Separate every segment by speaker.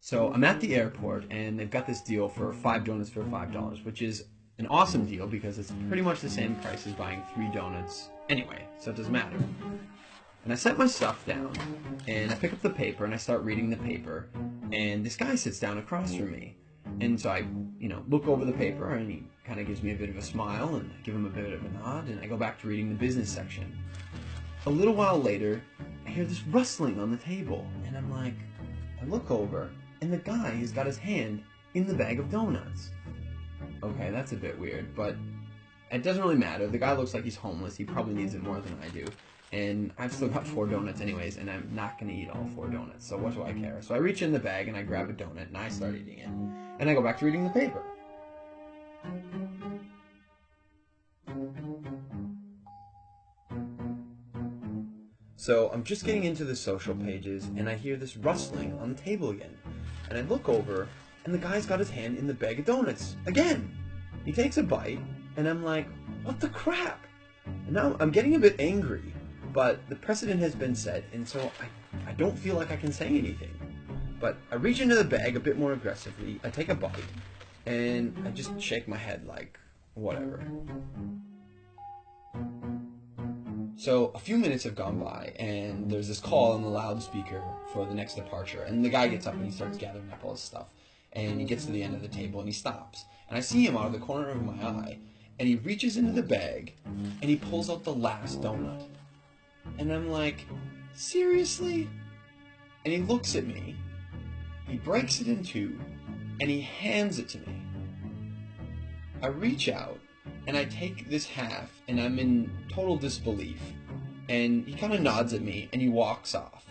Speaker 1: So I'm at the airport, and they've got this deal for 5 donuts for $5, which is an awesome deal because it's pretty much the same price as buying 3 donuts anyway, so it doesn't matter. And I set my stuff down, and I pick up the paper, and I start reading the paper, and this guy sits down across from me. And so I, look over the paper, and he kind of gives me a bit of a smile, and I give him a bit of a nod, and I go back to reading the business section. A little while later, I hear this rustling on the table, and I'm like, I look over, and the guy has got his hand in the bag of donuts. Okay, that's a bit weird, but it doesn't really matter. The guy looks like he's homeless. He probably needs it more than I do. And I've still got 4 donuts anyways, and I'm not going to eat all 4 donuts, so what do I care? So I reach in the bag, and I grab a donut, and I start eating it. And I go back to reading the paper. So I'm just getting into the social pages, and I hear this rustling on the table again. And I look over, and the guy's got his hand in the bag of donuts again. He takes a bite, and I'm like, what the crap? And now I'm getting a bit angry, but the precedent has been set, and so I don't feel like I can say anything. But I reach into the bag a bit more aggressively, I take a bite, and I just shake my head like, whatever. So a few minutes have gone by, and there's this call on the loudspeaker for the next departure, and the guy gets up and he starts gathering up all his stuff, and he gets to the end of the table and he stops, and I see him out of the corner of my eye, and he reaches into the bag and he pulls out the last donut, and I'm like, seriously? And he looks at me, he breaks it in two, and he hands it to me. I reach out and I take this half, and I'm in total disbelief, and he kind of nods at me and he walks off.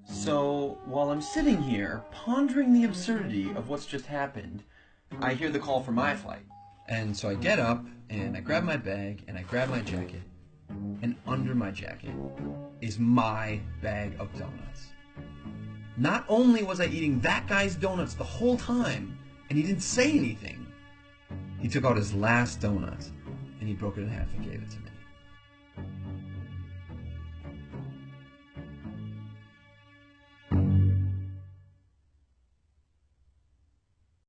Speaker 1: So while I'm sitting here pondering the absurdity of what's just happened, I hear the call for my flight. And so I get up and I grab my bag and I grab my jacket, and under my jacket is my bag of donuts. Not only was I eating that guy's donuts the whole time, and he didn't say anything, he took out his last donut and he broke it in half and gave it to me.